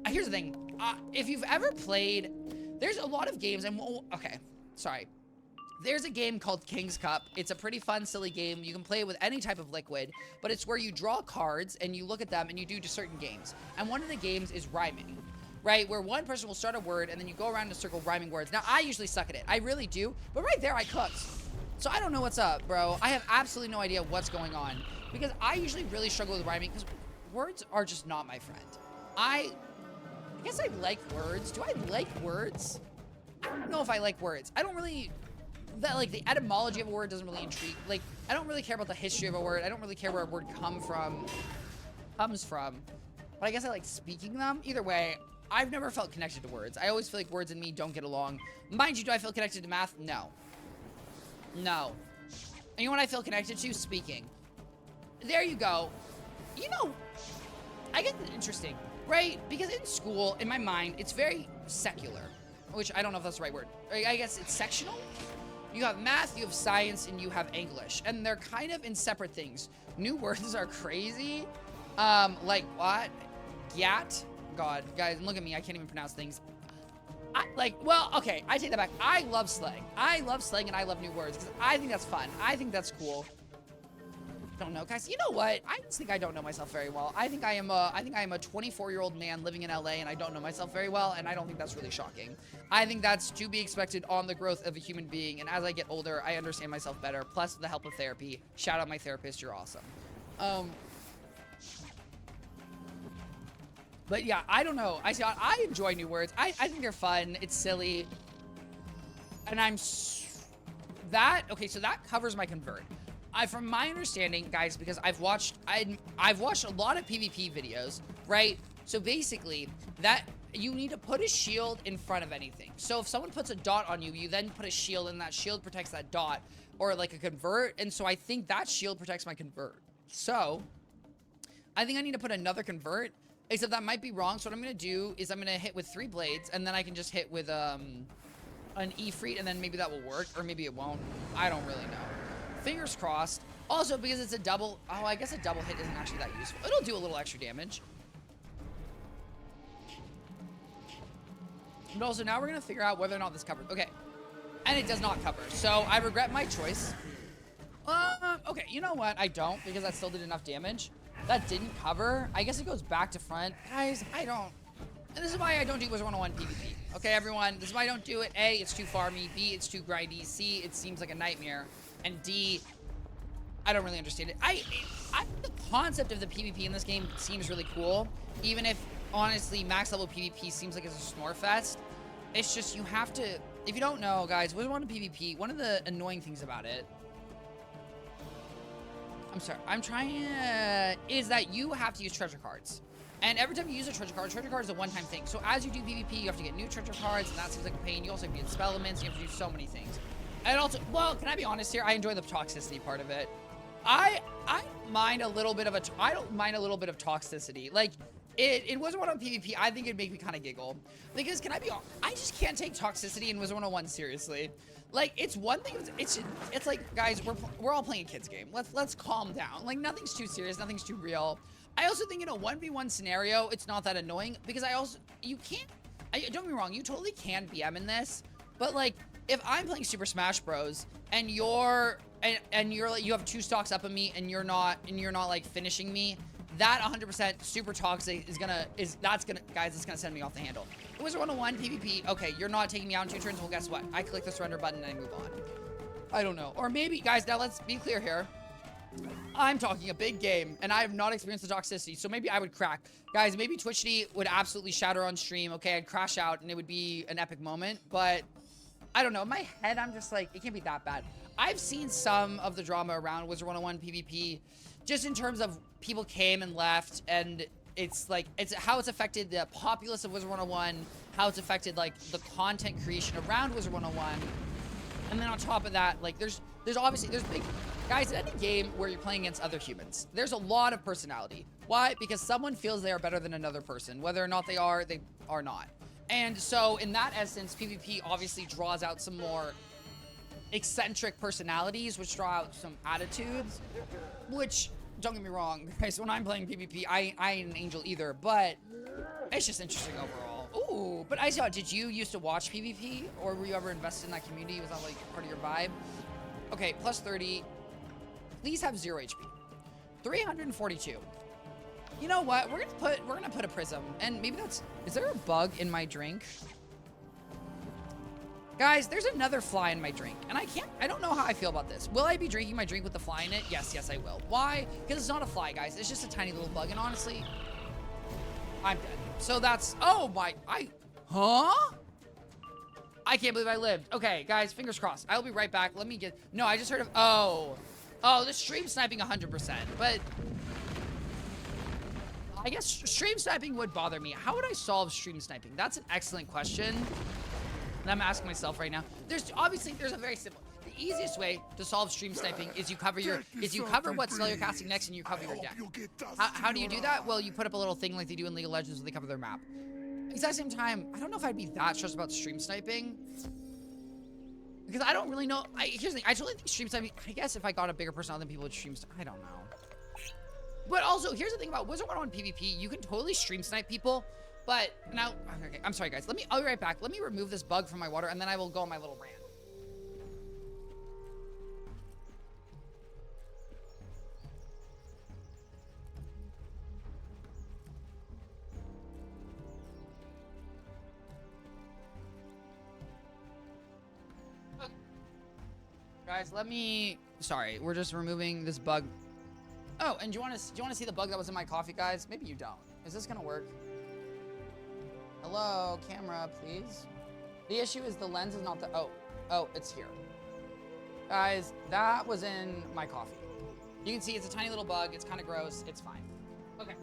Here's the thing. If you've ever played, there's a lot of games, and okay, sorry. There's a game called King's Cup. It's a pretty fun, silly game. You can play it with any type of liquid, but it's where you draw cards and you look at them and you do just certain games. And one of the games is rhyming, right? Where one person will start a word and then you go around in a circle rhyming words. Now, I usually suck at it. I really do. But right there, I cooked. So I don't know what's up, bro. I have absolutely no idea what's going on because I usually really struggle with rhyming because words are just not my friend. I guess I like words. Do I like words? I don't know if I like words. I don't really... Like, the etymology of a word doesn't really intrigue. Like, I don't really care about the history of a word. I don't really care where a word comes from. But I guess I like speaking them. Either way, I've never felt connected to words. I always feel like words and me don't get along. Mind you, do I feel connected to math? No. No. And you know what I feel connected to? Speaking. There you go. You know, I get interesting, right? Because in school, in my mind, it's very secular. Which I don't know if that's the right word. I guess it's sectional? You have math, you have science, and you have English. And they're kind of in separate things. New words are crazy. Like what? Gat? God, guys, look at me. I can't even pronounce things. Well, okay, I take that back. I love slang. I love slang and I love new words because I think that's fun. I think that's cool. Don't know, guys. You know what? I just think I don't know myself very well. I think I am a 24-year-old man living in LA and I don't know myself very well, and I don't think that's really shocking. I think that's to be expected on the growth of a human being, and as I get older, I understand myself better, plus the help of therapy. Shout out my therapist, you're awesome. But yeah, I don't know. I enjoy new words. I think they're fun. It's silly. And okay, so that covers my convert. From my understanding, guys, because I've watched a lot of PvP videos, right? So basically, that you need to put a shield in front of anything. So if someone puts a dot on you, you then put a shield, and that shield protects that dot, or like a convert. And so I think that shield protects my convert. So I think I need to put another convert, except that might be wrong. So what I'm gonna do is I'm gonna hit with 3 blades, and then I can just hit with an Ifrit, and then maybe that will work, or maybe it won't. I don't really know. Fingers crossed. Also, because it's a double... Oh, I guess a double hit isn't actually that useful. It'll do a little extra damage. But also, now we're going to figure out whether or not this covers. Okay. And it does not cover. So, I regret my choice. Okay, you know what? I don't, because that still did enough damage. That didn't cover. I guess it goes back to front. Guys, I don't... And this is why I don't do Wizard 101 PvP. Okay, everyone? This is why I don't do it. A, it's too farmy. B, it's too grindy. C, it seems like a nightmare. And D, I don't really understand it. The concept of the PvP in this game seems really cool. Even if, honestly, max level PvP seems like it's a snore fest. It's just, you have to... If you don't know, guys, Wizard 101 PvP, one of the annoying things about it... I'm sorry. I'm trying to... Is that you have to use treasure cards. And every time you use a treasure card is a one-time thing. So as you do PvP, you have to get new treasure cards, and that seems like a pain. You also have to get spell elements. You have to do so many things. And also, well, can I be honest here? I enjoy the toxicity part of it. I don't mind a little bit of toxicity. Like, it wasn't one on PvP. I think it'd make me kind of giggle. Because, can I be honest? I just can't take toxicity in Wizard 101 seriously. Like, it's one thing. It's like, guys, we're all playing a kid's game. Let's calm down. Like, nothing's too serious. Nothing's too real. I also think in a 1v1 scenario, it's not that annoying. Because you can't... don't get me wrong. You totally can BM in this. But, like... If I'm playing Super Smash Bros. And you have 2 stocks up on me and you're not like finishing me, that 100% super toxic that's gonna send me off the handle. Wizard 101 PvP, okay, you're not taking me out in 2 turns. Well, guess what? I click the surrender button and I move on. I don't know. Or maybe, guys, now let's be clear here. I'm talking a big game, and I have not experienced the toxicity, so maybe I would crack. Guys, maybe Twichty would absolutely shatter on stream. Okay, I'd crash out, and it would be an epic moment, but... I don't know. In my head, I'm just like, it can't be that bad. I've seen some of the drama around Wizard 101 PvP, just in terms of people came and left, and it's like, it's how it's affected the populace of Wizard 101, how it's affected, like, the content creation around Wizard 101. And then on top of that, like, there's big... Guys, in any game where you're playing against other humans, there's a lot of personality. Why? Because someone feels they are better than another person. Whether or not they are not. And so, in that essence, PvP obviously draws out some more eccentric personalities, which draw out some attitudes. Which, don't get me wrong, guys, when I'm playing PvP, I ain't an angel either. But It's just interesting overall. Ooh, but I saw, did you used to watch PvP? Or were you ever invested in that community? Was that like part of your vibe? Okay, plus 30. Please have 0 HP. 342. You know what? We're gonna put a prism. And maybe that's, is there a bug in my drink? Guys, there's another fly in my drink, and I don't know how I feel about this. Will I be drinking my drink with the fly in it? Yes, I will. Why? Because it's not a fly, guys. It's just a tiny little bug, and honestly, I'm dead. So that's, oh my, huh? I can't believe I lived. Okay, guys, fingers crossed. I'll be right back. Let me get, no, I just heard of, oh, the stream sniping 100%, but I guess stream sniping would bother me. How would I solve stream sniping? That's an excellent question. And I'm asking myself right now. There's a very simple. The easiest way to solve stream sniping is you cover what spell you're casting next and you cover your deck. How do you do that? Well, you put up a little thing like they do in League of Legends where they cover their map. At the same time, I don't know if I'd be that stressed about stream sniping. Because I don't really know. Here's the thing. I totally think stream sniping, I guess if I got a bigger personality, then people would stream snipe. I don't know. But also, here's the thing about Wizard 101 PvP. You can totally stream snipe people. But now, okay, I'm sorry guys. I'll be right back. Let me remove this bug from my water and then I will go on my little rant. Okay. Guys, sorry, we're just removing this bug. Oh, and do you want to see the bug that was in my coffee, guys? Maybe you don't. Is this gonna work? Hello, camera, please. The issue is the lens is not the, oh, it's here. Guys, that was in my coffee. You can see it's a tiny little bug. It's kind of gross. It's fine. Okay.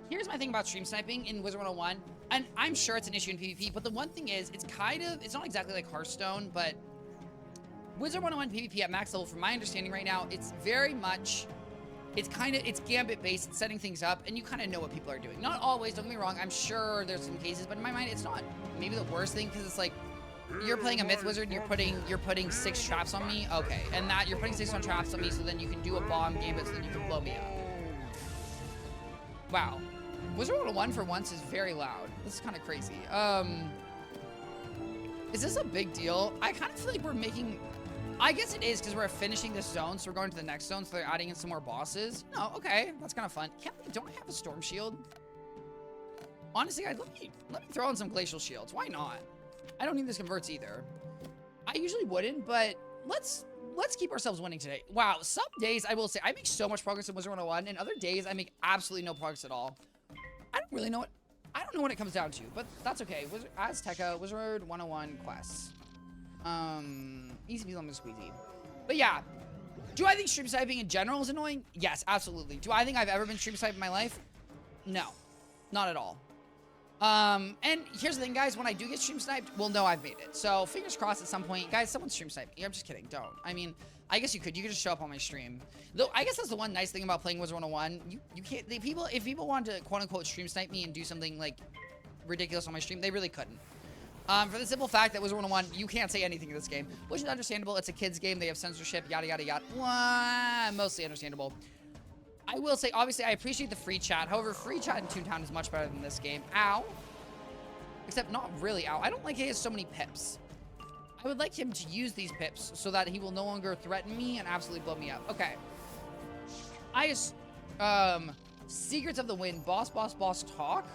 Here's my thing about stream sniping in Wizard 101. And I'm sure it's an issue in PvP, but the one thing is, it's not exactly like Hearthstone, but Wizard 101 PvP at max level, from my understanding right now, it's very much, it's gambit based, it's setting things up, and you kind of know what people are doing. Not always, don't get me wrong, I'm sure there's some cases, but in my mind, it's not maybe the worst thing, because it's like, you're playing a Myth Wizard, and you're putting 6 traps on me, okay, and that, you're putting 6 traps on me, so then you can do a bomb gambit, so then you can blow me up. Wow. Wizard 101 for once is very loud. This is kind of crazy. Is this a big deal? I kind of feel like we're making, I guess it is because we're finishing this zone, so we're going to the next zone, so they're adding in some more bosses. No, okay, that's kind of fun. Don't I have a storm shield? Honestly, guys, let me throw in some glacial shields. Why not? I don't need this converts either. I usually wouldn't, but let's keep ourselves winning today. Wow, some days I will say I make so much progress in Wizard 101, and other days I make absolutely no progress at all. I don't really know what, I don't know what it comes down to, but that's okay. Azteca, Wizard 101 quests. Easy peasy lemon squeezy. But yeah, do I think stream sniping in general is annoying? Yes, absolutely. Do I think I've ever been stream sniped in my life? No, not at all. And here's the thing, guys, when I do get stream sniped, well, no, I've made it. So fingers crossed at some point, guys, someone stream sniped me. I'm just kidding, don't. I mean, I guess you could just show up on my stream. Though I guess that's the one nice thing about playing Wizard 101. You can't, if people wanted to quote unquote stream snipe me and do something like ridiculous on my stream, they really couldn't. For the simple fact that Wizard 101, you can't say anything in this game, which is understandable. It's a kid's game. They have censorship, yada, yada, yada. Well, mostly understandable. I will say, obviously, I appreciate the free chat. However, free chat in Toontown is much better than this game. Ow. Except not really ow. I don't like he has so many pips. I would like him to use these pips so that he will no longer threaten me and absolutely blow me up. Okay. Secrets of the Wind. Boss talk.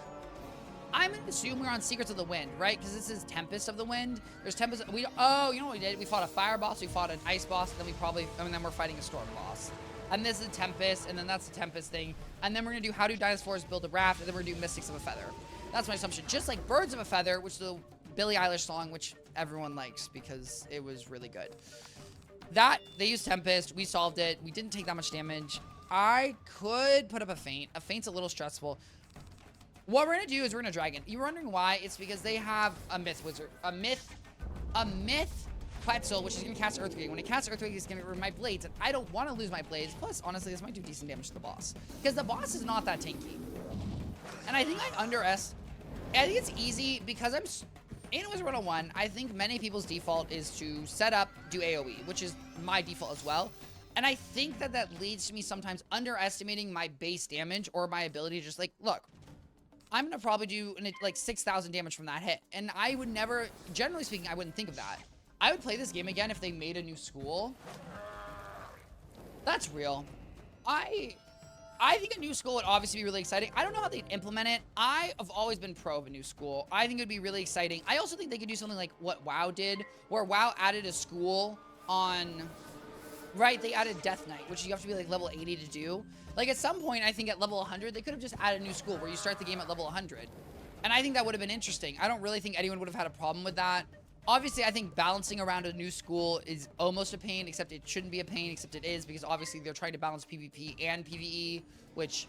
I'm gonna assume we're on Secrets of the Wind, right? Because this is Tempest of the Wind. There's Tempest. Oh, you know what we did? We fought a fire boss, we fought an ice boss, and then we're fighting a storm boss. And this is Tempest, and then that's the Tempest thing. And then we're gonna do How Do Dinosaurs Build a Raft, and then we're gonna do Mystics of a Feather. That's my assumption. Just like Birds of a Feather, which is the Billie Eilish song, which everyone likes because it was really good. They used Tempest. We solved it. We didn't take that much damage. I could put up a feint. A feint's a little stressful. What we're gonna do is we're gonna Dragon. You're wondering why? It's because they have a Myth Wizard. A Myth Quetzal, which is gonna cast Earthquake. When it casts Earthquake, it's gonna remove my blades, and I don't want to lose my blades. Plus, honestly, this might do decent damage to the boss. Because the boss is not that tanky. And I think I think it's easy because I'm in Wizard 101. I think many people's default is to set up, do AoE, which is my default as well. And I think that leads to me sometimes underestimating my base damage or my ability to just like, look, I'm gonna probably do like 6,000 damage from that hit. And I would never, generally speaking, I wouldn't think of that. I would play this game again if they made a new school. That's real. I think a new school would obviously be really exciting. I don't know how they'd implement it. I have always been pro of a new school. I think it would be really exciting. I also think they could do something like what WoW did, where WoW added a school on... Right, they added Death Knight, which you have to be like level 80 to do. Like at some point, I think at level 100, they could have just added a new school where you start the game at level 100. And I think that would have been interesting. I don't really think anyone would have had a problem with that. Obviously, I think balancing around a new school is almost a pain, except it shouldn't be a pain, except it is, because obviously they're trying to balance PvP and PvE, which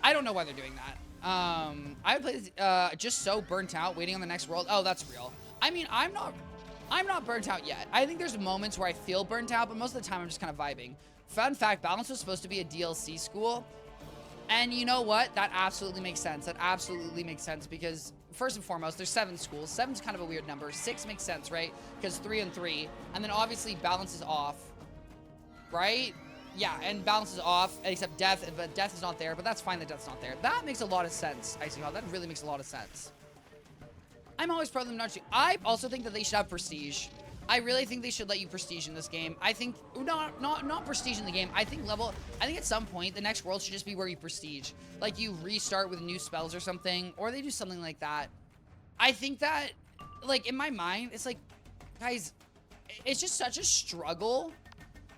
I don't know why they're doing that. I would play this, just so burnt out, waiting on the next world. Oh, that's real. I mean, I'm not burnt out yet. I think there's moments where I feel burnt out, but most of the time I'm just kind of vibing. Fun fact, Balance was supposed to be a DLC school. And you know what? That absolutely makes sense. That absolutely makes sense because first and foremost, there's 7 schools. 7's kind of a weird number. 6 makes sense, right? Because 3 and 3. And then obviously Balance is off, right? Yeah, and Balance is off, except Death, but Death is not there, but that's fine that Death's not there. That makes a lot of sense, Icy Hall. That really makes a lot of sense. I'm always pro of them not to. I also think that they should have Prestige. I really think they should let you Prestige in this game. I think, not Prestige in the game. I think at some point, the next world should just be where you Prestige. Like, you restart with new spells or something, or they do something like that. I think that, like, in my mind, it's like, guys, it's just such a struggle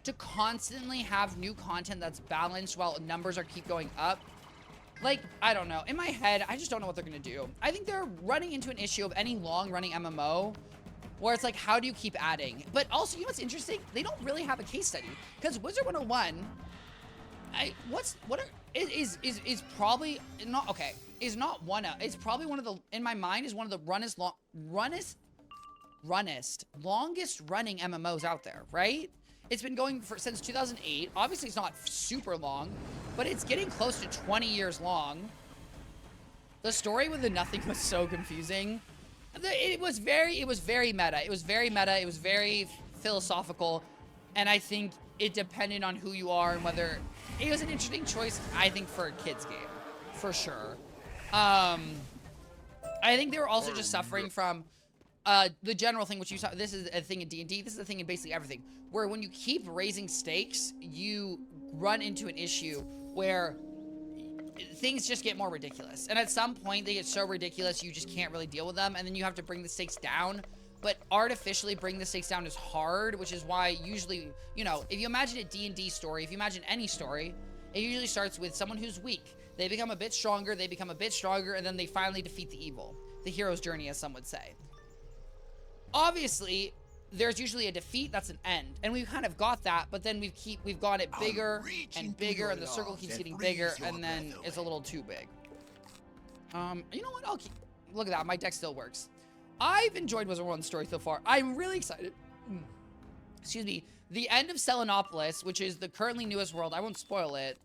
to constantly have new content that's balanced while numbers keep going up. Like, I don't know. In my head, I just don't know what they're going to do. I think they're running into an issue of any long-running MMO where it's like, how do you keep adding? But also, you know what's interesting? They don't really have a case study. Because Wizard 101, is probably not, okay, is not one of, it's probably one of the, in my mind, is one of the longest running MMOs out there, right? It's been going since 2008. Obviously, it's not super long, but it's getting close to 20 years long. The story with the Nothing was so confusing. It was very meta. It was very meta. It was very philosophical. And I think it depended on who you are and whether... It was an interesting choice, I think, for a kid's game. For sure. I think they were also just suffering from... the general thing, which you saw, this is a thing in D&D, this is a thing in basically everything, where when you keep raising stakes, you run into an issue where things just get more ridiculous. And at some point, they get so ridiculous, you just can't really deal with them, and then you have to bring the stakes down. But artificially bring the stakes down is hard, which is why usually, you know, if you imagine a D&D story, if you imagine any story, it usually starts with someone who's weak. They become a bit stronger, and then they finally defeat the evil. The hero's journey, as some would say. Obviously, there's usually a defeat that's an end, and we've kind of got that, but then we've got it bigger and bigger, and the circle keeps getting bigger, and then it's a little too big. You know what? Look at that. My deck still works. I've enjoyed Wizard 1's story so far. I'm really excited. Excuse me. The end of Selenopolis, which is the currently newest world. I won't spoil it.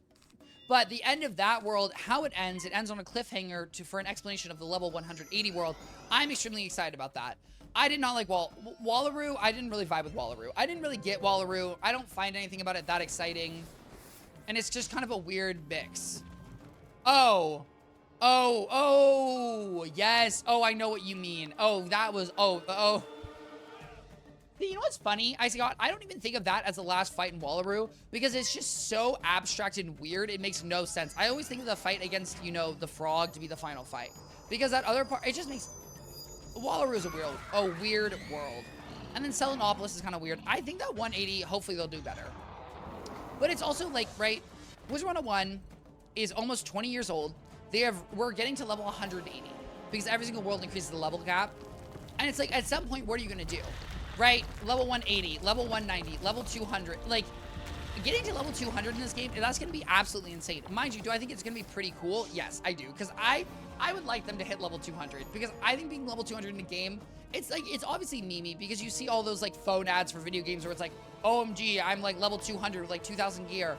But the end of that world, how it ends on a cliffhanger for an explanation of the level 180 world. I'm extremely excited about that. I did not like Wallaroo. I didn't really vibe with Wallaroo. I didn't really get Wallaroo. I don't find anything about it that exciting. And it's just kind of a weird mix. Oh, yes. Oh, I know what you mean. Oh, that was, oh. You know what's funny? I don't even think of that as the last fight in Wallaroo because it's just so abstract and weird. It makes no sense. I always think of the fight against, you know, the frog to be the final fight because that other part, it just makes... Wallaroo is a weird world. And then Selenopolis is kind of weird. I think that 180, hopefully they'll do better. But it's also like, right, Wizard 101 is almost 20 years old. We're getting to level 180 because every single world increases the level cap. And it's like, at some point, what are you going to do? Right? Level 180, level 190, level 200. Like, getting to level 200 in this game, that's going to be absolutely insane. Mind you, do I think it's going to be pretty cool? Yes, I do. Because I would like them to hit level 200. Because I think being level 200 in a game, it's like, it's obviously memey. Because you see all those, like, phone ads for video games where it's like, OMG, I'm, like, level 200 with, like, 2,000 gear.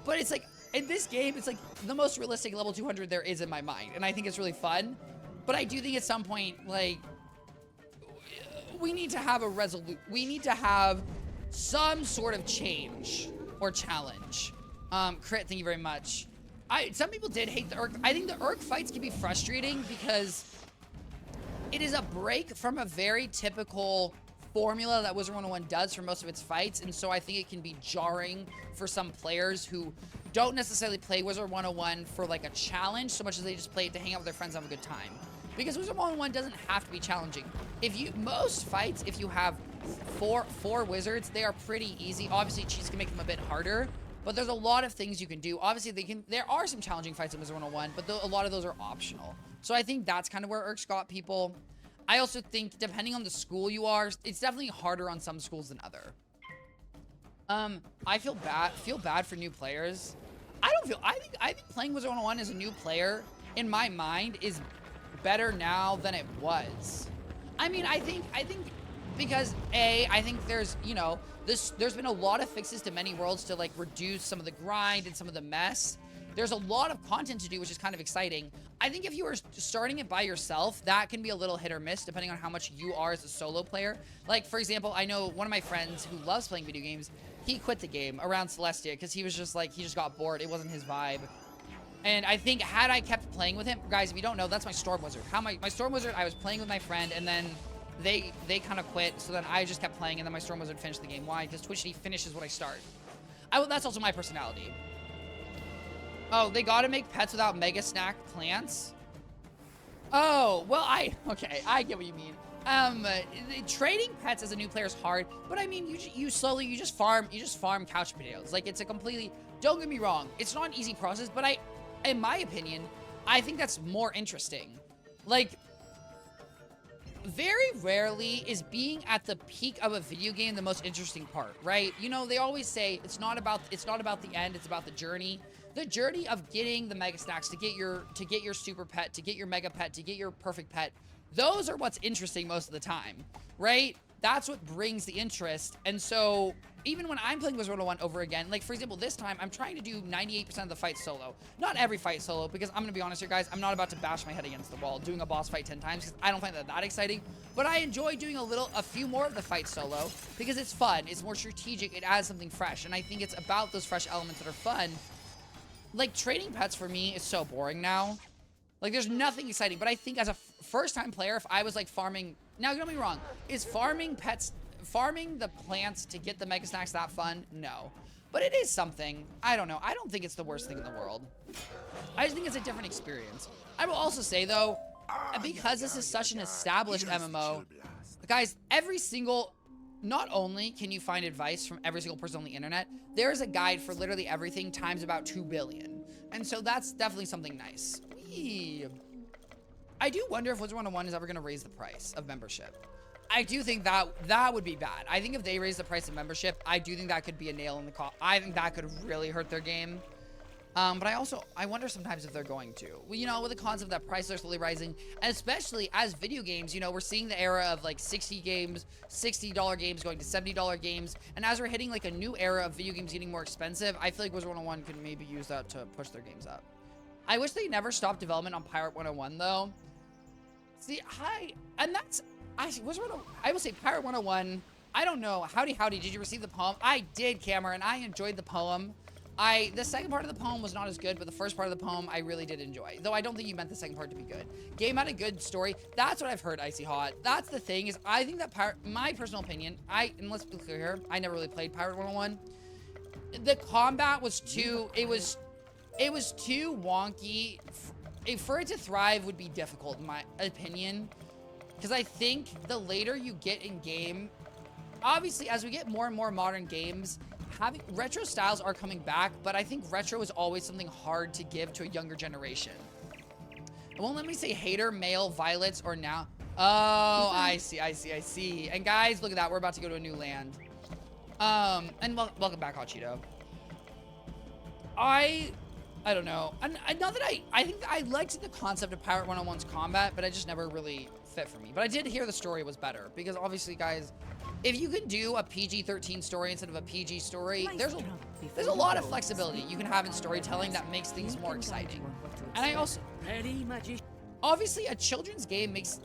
But it's like, in this game, it's, like, the most realistic level 200 there is in my mind. And I think it's really fun. But I do think at some point, like... we need to have we need to have some sort of change or challenge. Crit, thank you very much. Some people did hate the Urk. I think the Urk fights can be frustrating because it is a break from a very typical formula that Wizard 101 does for most of its fights, and so I think it can be jarring for some players who don't necessarily play Wizard 101 for like a challenge so much as they just play it to hang out with their friends and have a good time. Because Wizard 101 doesn't have to be challenging. Most fights, if you have four wizards, they are pretty easy. Obviously, cheats can make them a bit harder, but there's a lot of things you can do. Obviously, there are some challenging fights in Wizard 101, but a lot of those are optional. So I think that's kind of where Urk's got people. I also think, depending on the school you are, it's definitely harder on some schools than other. I feel bad for new players. I think playing Wizard 101 as a new player, in my mind, is better now than it was. I mean, I think because I think there's, you know, there's been a lot of fixes to many worlds to like reduce some of the grind and some of the mess. There's a lot of content to do, which is kind of exciting. I think if you were starting it by yourself, that can be a little hit or miss depending on how much you are as a solo player. Like, for example, I know one of my friends who loves playing video games, he quit the game around Celestia because he was just like, he just got bored. It wasn't his vibe. And I think had I kept playing with him, guys, if you don't know, that's my Storm Wizard. My Storm Wizard, I was playing with my friend, and then they kind of quit, so then I just kept playing, and then my Storm Wizard finished the game. Why? Because Twichty finishes what I start. That's also my personality. Oh, they gotta make pets without Mega Snack plants? Oh, well, okay, I get what you mean. Trading pets as a new player is hard, but I mean, you just farm couch potatoes. Like, it's a completely, don't get me wrong, it's not an easy process, but in my opinion, I think that's more interesting. Like, very rarely is being at the peak of a video game the most interesting part, right? You know, they always say it's not about the end, it's about the journey. The journey of getting the Mega Snacks, to get your super pet, to get your mega pet, to get your perfect pet, those are what's interesting most of the time, right? That's what brings the interest. And so even when I'm playing Wizard 101 over again, like for example, this time I'm trying to do 98% of the fight solo. Not every fight solo, because I'm gonna be honest here, guys, I'm not about to bash my head against the wall doing a boss fight 10 times, because I don't find that exciting. But I enjoy doing a few more of the fight solo, because it's fun, it's more strategic, it adds something fresh. And I think it's about those fresh elements that are fun. Like, trading pets for me is so boring now. Like, there's nothing exciting. But I think as a first-time player, if I was, like, farming... Now, don't get me wrong. Is farming the plants to get the Mega Snacks that fun? No. But it is something. I don't know. I don't think it's the worst thing in the world. I just think it's a different experience. I will also say, though, because this is such an established MMO, guys, every single... Not only can you find advice from every single person on the internet, there's a guide for literally everything times about 2 billion. And so that's definitely something nice. Whee. I do wonder if Wizard 101 is ever going to raise the price of membership. I do think that would be bad. I think if they raise the price of membership, I do think that could be a nail in the coffin. I think that could really hurt their game. But I wonder sometimes if they're going to. Well, you know, with the concept that prices are slowly rising, and especially as video games, you know, we're seeing the era of like $60 games going to $70 games. And as we're hitting like a new era of video games getting more expensive, I feel like Wizard 101 could maybe use that to push their games up. I wish they never stopped development on Pirate 101 though. See, I will say Pirate 101, I don't know. Howdy, did you receive the poem? I did, Cameron. I enjoyed the poem. The second part of the poem was not as good, but the first part of the poem I really did enjoy. Though I don't think you meant the second part to be good. Game had a good story. That's what I've heard, Icy Hot. That's the thing, is I think that my personal opinion, and let's be clear here, I never really played Pirate 101. The combat was too, it was too wonky. For it to thrive would be difficult, in my opinion. Because I think the later you get in game, obviously as we get more and more modern games, retro styles are coming back, but I think retro is always something hard to give to a younger generation. It won't let me say hater, male, violets, or now. Oh, I see. And guys, look at that. We're about to go to a new land. And welcome back, Hot Cheeto. I don't know. And not that I think I liked the concept of Pirate 101's combat, but it just never really fit for me. But I did hear the story was better, because obviously, guys, if you can do a PG-13 story instead of a PG story, there's a lot of flexibility you can have in storytelling that makes things more exciting. And I also, obviously, a children's game makes,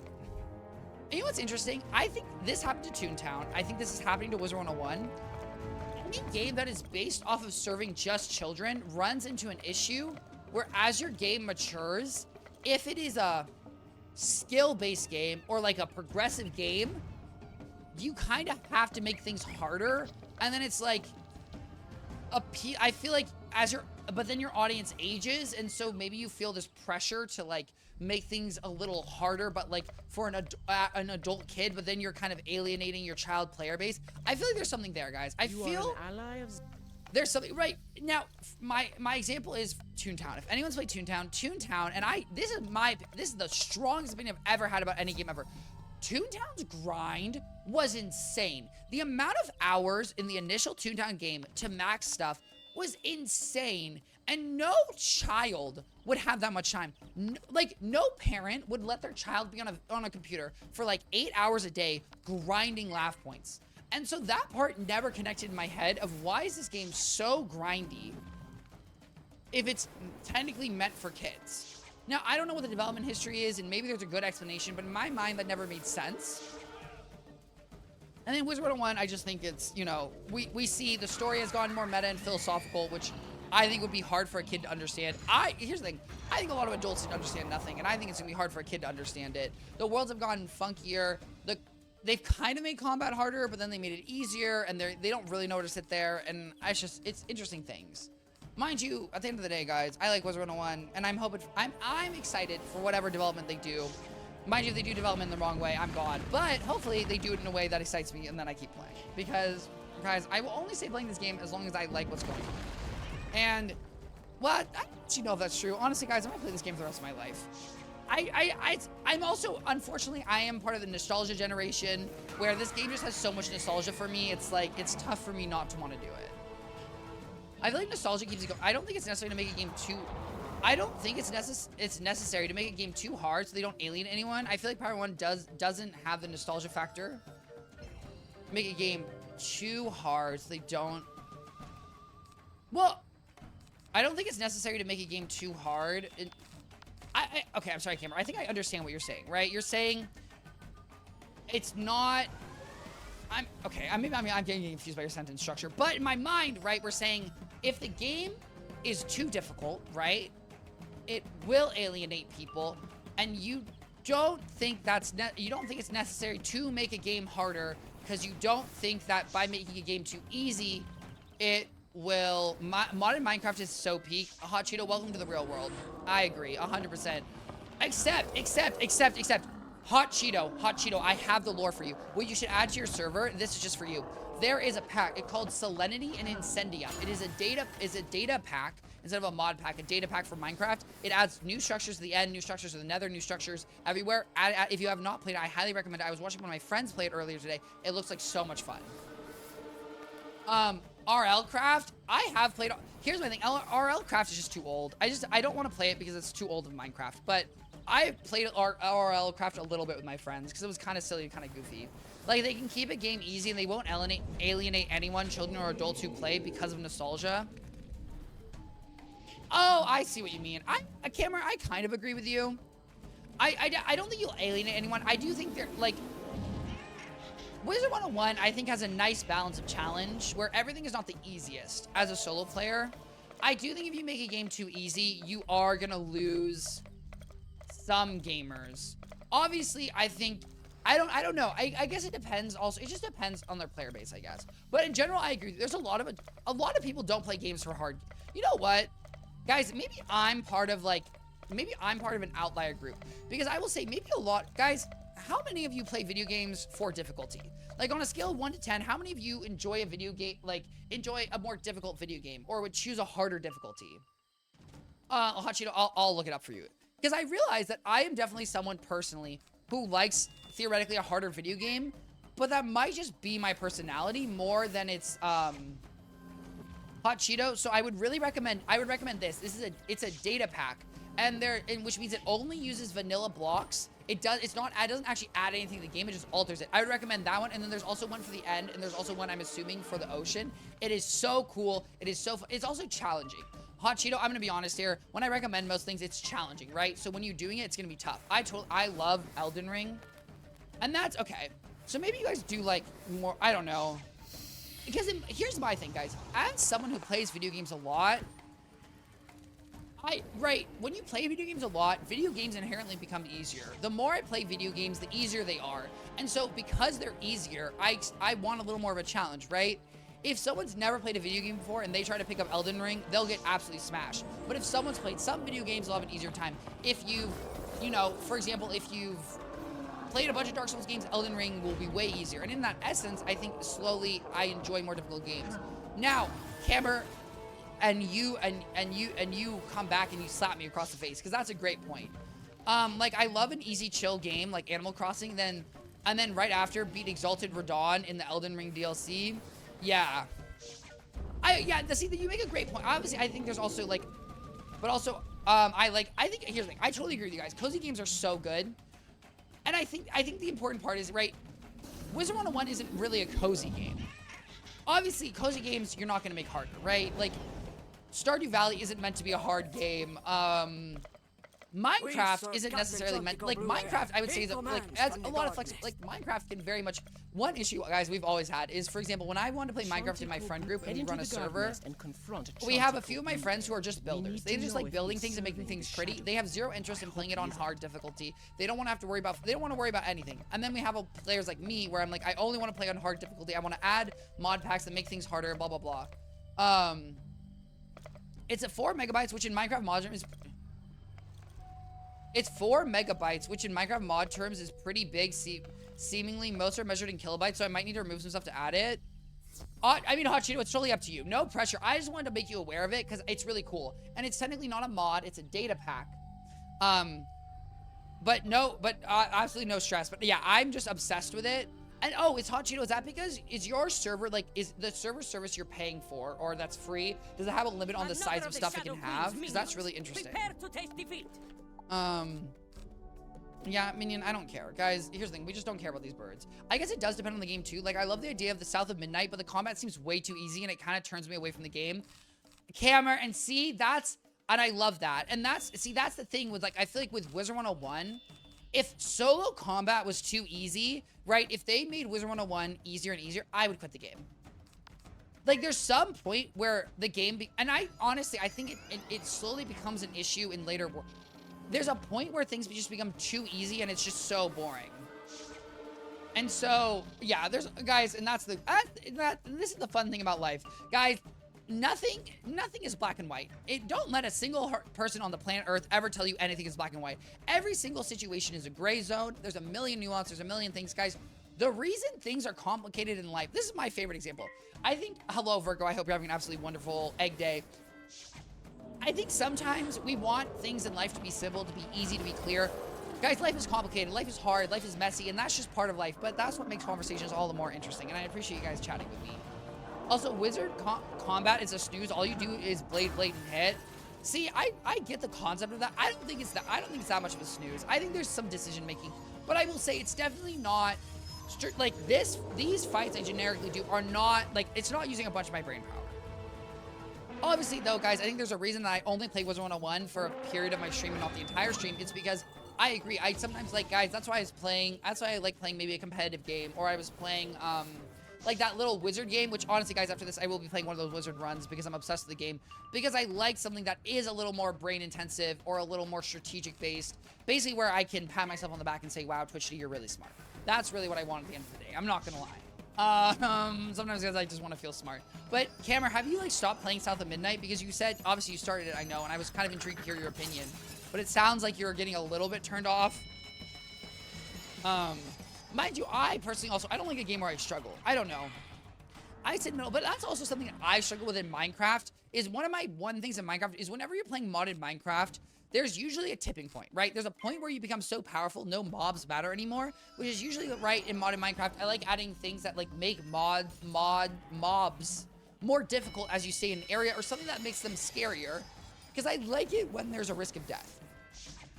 you know what's interesting? I think this happened to Toontown. I think this is happening to Wizard 101. Any game that is based off of serving just children runs into an issue where as your game matures, if it is a skill-based game or like a progressive game, you kind of have to make things harder. And then it's like, I feel like but then your audience ages, and so maybe you feel this pressure to like make things a little harder, but like for an adult kid, but then you're kind of alienating your child player base. I feel like there's something there, guys. I feel there's something right now. My example is Toontown. If anyone's played Toontown, and this is the strongest opinion I've ever had about any game ever. Toontown's grind was insane. The amount of hours in the initial Toontown game to max stuff was insane, and no child would have that much time. No parent would let their child be on a computer for like 8 hours a day grinding laugh points. And so that part never connected in my head of why is this game so grindy if it's technically meant for kids. Now, I don't know what the development history is, and maybe there's a good explanation, but in my mind, that never made sense. And then Wizard 101, I just think it's, you know, we see the story has gone more meta and philosophical, which I think would be hard for a kid to understand. Here's the thing. I think a lot of adults understand nothing, and I think it's going to be hard for a kid to understand it. The worlds have gotten funkier. They've kind of made combat harder, but then they made it easier, and they don't really know where to sit there, and it's interesting things. Mind you, at the end of the day, guys, I like Wizard 101, and I'm excited for whatever development they do. Mind you, if they do development in the wrong way, I'm gone. But hopefully they do it in a way that excites me, and then I keep playing. Because, guys, I will only stay playing this game as long as I like what's going on. And, well, I don't actually know if that's true. Honestly, guys, I'm gonna play this game for the rest of my life. I'm also, unfortunately, I am part of the nostalgia generation, where this game just has so much nostalgia for me. It's like, it's tough for me not to want to do it. I feel like nostalgia keeps it going. I don't think it's necessary to make a game too... I don't think it's necessary to make a game too hard so they don't alienate anyone. I feel like Power 1 doesn't have the nostalgia factor. Make a game too hard so they don't... Well, I don't think it's necessary to make a game too hard. Okay, I'm sorry, Cameron. I think I understand what you're saying, right? You're saying it's not... I'm getting confused by your sentence structure. But in my mind, right, we're saying if the game is too difficult, right, it will alienate people, and you don't think it's necessary to make a game harder because you don't think that by making a game too easy, it will... Modern Minecraft is so peak. Hot Cheeto, welcome to the real world. I agree, 100%. Except. Hot Cheeto, I have the lore for you. What you should add to your server, this is just for you. There is a pack. It's called Selenity and Incendium. It is a data pack instead of a mod pack, a data pack for Minecraft. It adds new structures to the end, new structures to the nether, new structures everywhere. If you have not played it, I highly recommend it. I was watching one of my friends play it earlier today. It looks like so much fun. RL Craft, I have played... Here's my thing. RL Craft is just too old. I don't want to play it because it's too old of Minecraft, but I played RL Craft a little bit with my friends because it was kind of silly and kind of goofy. Like, they can keep a game easy and they won't alienate anyone, children or adults who play because of nostalgia. Oh, I see what you mean. Cameron, I kind of agree with you. I don't think you'll alienate anyone. I do think they're, like... Wizard 101, I think, has a nice balance of challenge where everything is not the easiest as a solo player. I do think if you make a game too easy, you are going to lose some gamers. Obviously, I think... I don't know. I guess it depends also. It just depends on their player base, I guess. But in general, I agree. There's a lot of people don't play games for hard. You know what? Guys, maybe I'm part of an outlier group. Because I will say, maybe a lot... Guys, how many of you play video games for difficulty? Like, on a scale of 1 to 10, how many of you enjoy a video game, like, enjoy a more difficult video game? Or would choose a harder difficulty? Hot Cheeto, I'll look it up for you. Because I realize that I am definitely someone personally who likes, theoretically, a harder video game. But that might just be my personality more than it's, Hot Cheeto. So I would recommend this. It's a data pack. Which means it only uses vanilla blocks. It doesn't actually add anything to the game. It just alters it. I would recommend that one. And then there's also one for the end. And there's also one, I'm assuming, for the ocean. It is so cool. It is so fun. It's also challenging. Hot Cheeto, I'm going to be honest here. When I recommend most things, it's challenging, right? So when you're doing it, it's going to be tough. I love Elden Ring. And that's okay. So maybe you guys do like more, I don't know. Because here's my thing, guys. As someone who plays video games a lot, Right, when you play video games a lot, video games inherently become easier. The more I play video games, the easier they are. And so because they're easier, I want a little more of a challenge, right? If someone's never played a video game before and they try to pick up Elden Ring, they'll get absolutely smashed. But if someone's played some video games, they'll have an easier time. If you've, you know, for example, if you've played a bunch of Dark Souls games, Elden Ring will be way easier. And in that essence, I think slowly I enjoy more difficult games. Now, Cameron, and you come back and you slap me across the face, because that's a great point. Like, I love an easy chill game like Animal Crossing, and then right after beat Exalted Radon in the Elden Ring DLC. Yeah. See, you make a great point. Obviously, I think there's also like, but also, I think, here's the thing. I totally agree with you guys. Cozy games are so good. And I think the important part is, right, Wizard 101 isn't really a cozy game. Obviously, cozy games, you're not going to make harder, right? Like, Stardew Valley isn't meant to be a hard game. Minecraft isn't necessarily meant, like, Minecraft, I would say, that, like, as a lot of flexibility, like, Minecraft can very much, one issue, guys, we've always had is, for example, when I want to play Minecraft in my friend group and we run a server, we have a few of my friends who are just builders. They just like building things and making things pretty. They have zero interest in playing it on hard difficulty. They don't want to have to worry about, they don't want to worry about anything. And then we have players like me where I'm like, I only want to play on hard difficulty. I want to add mod packs that make things harder, blah, blah, blah. It's at 4 megabytes, which in Minecraft mod terms is... It's 4 megabytes, which in Minecraft mod terms is pretty big. Seemingly, most are measured in kilobytes, so I might need to remove some stuff to add it. I mean, Hot Cheeto, it's totally up to you. No pressure. I just wanted to make you aware of it, because it's really cool. And it's technically not a mod, it's a data pack. Absolutely no stress. But yeah, I'm just obsessed with it. And oh, it's Hot Cheeto. Is that because is your server, like, is the server service you're paying for, or that's free, does it have a limit on the size of stuff it can have? Because that's really interesting. Yeah, Minion, I don't care. Guys, here's the thing. We just don't care about these birds. I guess it does depend on the game, too. Like, I love the idea of the South of Midnight, but the combat seems way too easy, and it kind of turns me away from the game. Cameron, and see, and I love that. And that's the thing with, like, I feel like with Wizard 101, if solo combat was too easy, right, if they made Wizard 101 easier and easier, I would quit the game. Like, there's some point where the game, and I think it slowly becomes an issue in later work. There's a point where things just become too easy and it's just so boring. And so, yeah, guys, and this is the fun thing about life. Guys, nothing is black and white. Don't let a single person on the planet Earth ever tell you anything is black and white. Every single situation is a gray zone. There's a million nuances, there's a million things, guys. The reason things are complicated in life, this is my favorite example. I think, hello, Virgo, I hope you're having an absolutely wonderful egg day. I think sometimes we want things in life to be simple, to be easy, to be clear. Guys, life is complicated, life is hard, life is messy, and that's just part of life, but that's what makes conversations all the more interesting, and I appreciate you guys chatting with me. Also, Wizard combat is a snooze. All you do is blade, and hit. See, I get the concept of that. I don't think it's that much of a snooze. I think there's some decision making, but I will say it's definitely not like this. These fights I generically do are not like, it's not using a bunch of my brain power. Obviously, though, guys, I think there's a reason that I only play Wizard 101 for a period of my stream and not the entire stream. It's because I agree. I sometimes like, guys, that's why I like playing maybe a competitive game, or I was playing, like that little wizard game, which honestly, guys, after this, I will be playing one of those wizard runs because I'm obsessed with the game. Because I like something that is a little more brain intensive or a little more strategic based. Basically where I can pat myself on the back and say, wow, Twichty, you're really smart. That's really what I want at the end of the day. I'm not gonna lie. Sometimes, guys, I just want to feel smart. But Cameron, have you like stopped playing South of Midnight? Because you said, obviously you started it, I know, and I was kind of intrigued to hear your opinion. But it sounds like you're getting a little bit turned off. Mind you, I personally also, I don't like a game where I struggle. I don't know. I said no, but that's also something that I struggle with in Minecraft, is one things in Minecraft is whenever you're playing modded Minecraft, there's usually a tipping point, right? There's a point where you become so powerful, no mobs matter anymore, which is usually right in modded Minecraft. I like adding things that like make mobs more difficult as you stay in an area, or something that makes them scarier, because I like it when there's a risk of death.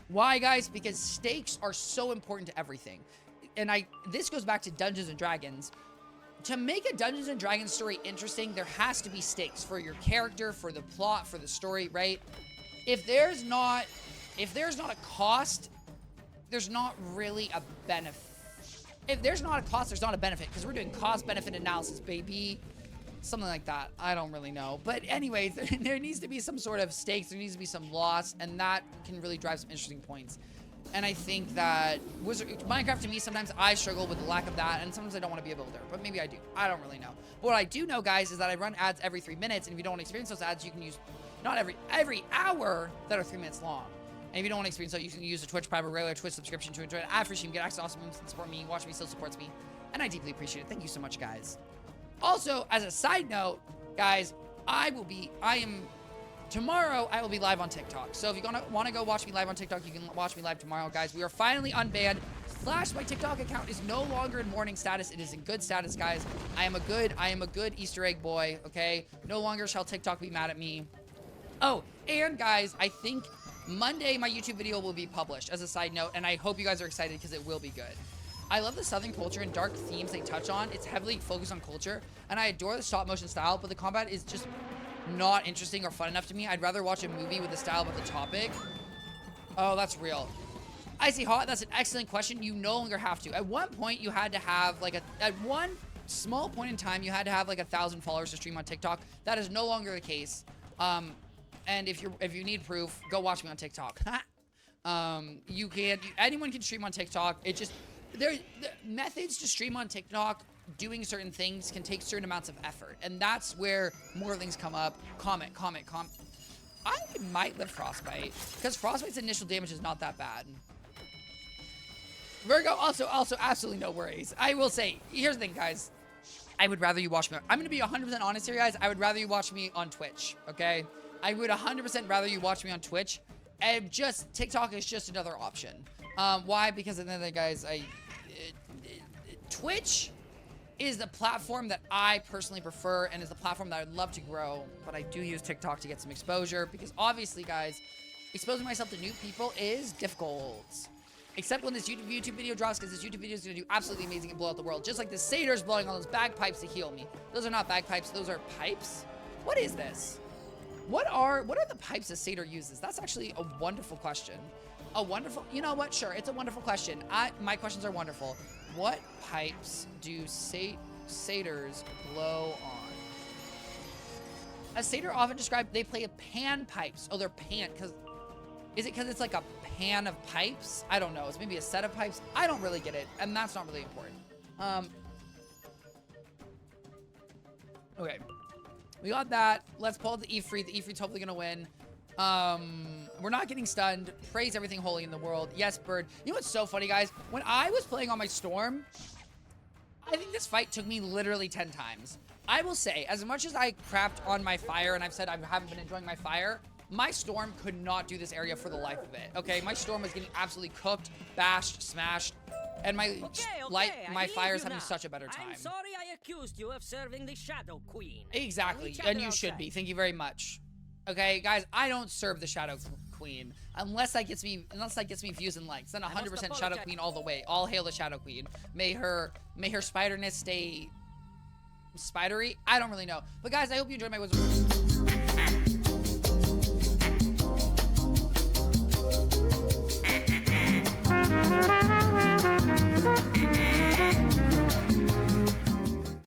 Why, guys? Because stakes are so important to everything. And this goes back to Dungeons and Dragons. To make a Dungeons and Dragons story interesting, there has to be stakes for your character, for the plot, for the story, right? If there's not a cost, there's not really a benefit. If there's not a cost, there's not a benefit, because we're doing cost-benefit analysis, baby. Something like that. I don't really know. But anyways, there needs to be some sort of stakes. There needs to be some loss, and that can really drive some interesting points. And I think that Minecraft, to me, sometimes I struggle with the lack of that, and sometimes I don't want to be a builder, but maybe I do. I don't really know. But what I do know, guys, is that I run ads every 3 minutes, and if you don't want to experience those ads, you can use, not every hour that are 3 minutes long. And if you don't want to experience those, you can use a Twitch Prime or regular Twitch subscription to enjoy an ad-free stream, get access to awesome moves, and support me. Watch me still supports me, and I deeply appreciate it. Thank you so much, guys. Also, as a side note, guys, tomorrow I will be live on TikTok. So if you want to go watch me live on TikTok, you can watch me live tomorrow, guys. We are finally unbanned. My TikTok account is no longer in warning status. It is in good status, guys. I am a good Easter egg boy, okay? No longer shall TikTok be mad at me. Oh, and guys, I think Monday my YouTube video will be published as a side note, and I hope you guys are excited because it will be good. I love the Southern culture and dark themes they touch on. It's heavily focused on culture, and I adore the stop motion style, but the combat is just not interesting or fun enough to me. I'd rather watch a movie with the style but the topic. Oh, that's real. Icy Hot, that's an excellent question. You no longer have to. At one point, you had to have at one small point in time, you had to have like 1,000 followers to stream on TikTok. That is no longer the case. And if you need proof, go watch me on TikTok. Anyone can stream on TikTok. It just, the methods to stream on TikTok doing certain things can take certain amounts of effort, and that's where more things come up. Comment. I might live Frostbite, because Frostbite's initial damage is not that bad. Virgo, also absolutely no worries. I will say, here's the thing, guys. I would rather you watch me. I'm going to be 100% honest here, guys. I would rather you watch me on Twitch, okay? I would 100% rather you watch me on Twitch. And TikTok is just another option. Why? Because at the end of the day, guys, Twitch is the platform that I personally prefer and is the platform that I'd love to grow, but I do use TikTok to get some exposure because obviously, guys, exposing myself to new people is difficult. Except when this YouTube video drops, because this YouTube video is going to do absolutely amazing and blow out the world. Just like the satyrs blowing on those bagpipes to heal me. Those are not bagpipes, those are pipes? What is this? What are the pipes a satyr uses? That's actually a wonderful question. You know what? Sure, it's a wonderful question. My questions are wonderful. What pipes do satyrs blow on? A satyr often described, they play pan pipes. Oh, they're pan, is it because it's like a pan of pipes? I don't know. It's maybe a set of pipes. I don't really get it, and that's not really important. Okay. We got that. Let's pull out the Ifrit. The Ifrit's hopefully gonna win. We're not getting stunned. Praise everything holy in the world. Yes, bird. You know what's so funny, guys? When I was playing on my Storm, I think this fight took me literally 10 times. I will say, as much as I crapped on my fire, and I've said I haven't been enjoying my fire, my Storm could not do this area for the life of it, okay? My Storm was getting absolutely cooked, bashed, smashed, and my fire is having such a better time. I'm sorry I accused you of serving the Shadow Queen. Exactly, and you should be. Thank you very much. Okay, guys, I don't serve the Shadow Queen unless that gets me views and likes. Then 100% Shadow Queen all the way. All hail the Shadow Queen. May her spiderness stay spidery. I don't really know. But guys, I hope you enjoyed my Wizard.